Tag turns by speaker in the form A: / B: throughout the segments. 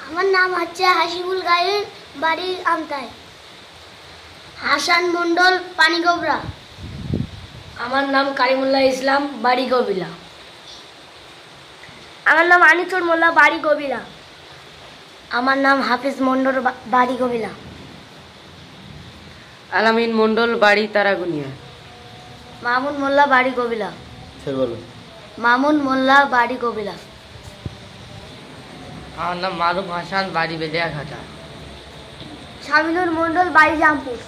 A: আমার নাম হচ্ছে হাসিবুল গায়ের, বাড়ি আমতায়। হাসান মন্ডল, পানিগোবরা।
B: আমার নাম কারিমুল্লাহ ইসলাম, বাড়ি গবিলা।
A: আমার নাম আনিসুর মোল্লা, বাড়ি গবিলা।
B: আমার নাম হাফিজ মন্ডল, বাড়ি গবিলা।
C: আলামিন মন্ডল, বাড়ি তারাগুনিয়া।
B: মামুন মোল্লা, বাড়ি গবিলা। মামুন মোল্লা, বাড়ি গবিলা।
C: আমার নাম মারুফ হাসান, বাড়ি বেদিয়াঘাটা।
A: শামিনুর মন্ডল, বাড়ি জামপুর।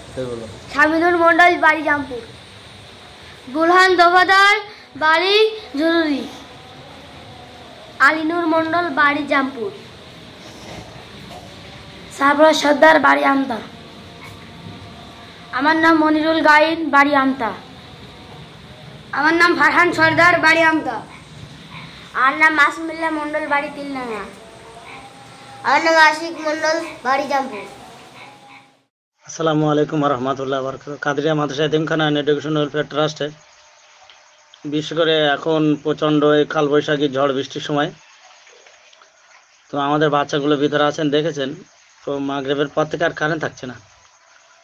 A: শামিনুর মন্ডল, বাড়ি জামপুর। বুলহান দফাদার, বাড়ি জরুরি। আলিনুর মন্ডল, বাড়ি জামপুর।
B: সাবর সর্দার, বাড়ি আমতা।
A: আমার নাম মনিরুল গাইন, বাড়ি আমতা। আমার নাম ফারহান সর্দার, বাড়ি আমতা। আমার নাম মাসুমুল্লাহ মন্ডল, বাড়ি তিলনাঙ্গা। আমার নাম আশিক মন্ডল, বাড়ি জামপুর।
D: আসসালামু আলাইকুম রহমতুল্লাহ বরকাত। কাদরিয়া মাদ্রাসা এতিমখানা অ্যান্ড এডুকেশন ওয়েলফেয়ার ট্রাস্টে বিশেষ করে এখন প্রচণ্ড এই কালবৈশাখী ঝড় বৃষ্টির সময় তো আমাদের বাচ্চাগুলো ভিতরে আছেন, দেখেছেন তো মাগরিবের পর থেকে আর কারেন্ট থাকছে না।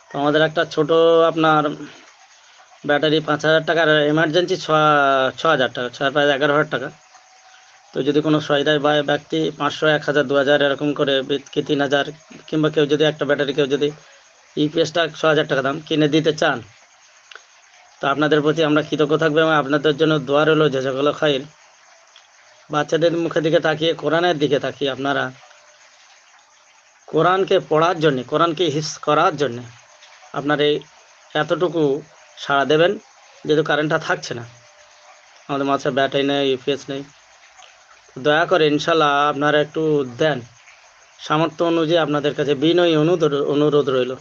D: তো আমাদের একটা ছোট আপনার ব্যাটারি 5,000 টাকার এমার্জেন্সি 6,000 টাকা, 11,000 টাকা। তো যদি কোনো সহায়তায় বা ব্যক্তি 500, 1,000, 2,000 এরকম করে কি 3,000 কিংবা কেউ যদি একটা ব্যাটারি কেউ যদি ইপিএসটা 6,000 টাকা দাম কিনে দিতে চান তো আপনাদের প্রতি আমরা কৃতজ্ঞ থাকবো এবং আপনাদের জন্য দোয়া রইল জাযাকাল্লাহু খাইর। বাচ্চাদের মুখের দিকে তাকিয়ে, কোরআনের দিকে তাকিয়ে আপনারা কোরআনকে পড়ার জন্যে, কোরআনকে হিফজ করার জন্যে আপনার এই এতটুকু সাড়া দেবেন, যেহেতু কারেন্টটা থাকছে না, আমাদের মাথায় ব্যাটারি নেই, ইপিএস নেই। দয়া করে ইনশাল্লাহ আপনারা একটু দেন, সামর্থ্য অনুযায়ী আপনাদের কাছে বিনয়ী অনুরোধ রইল।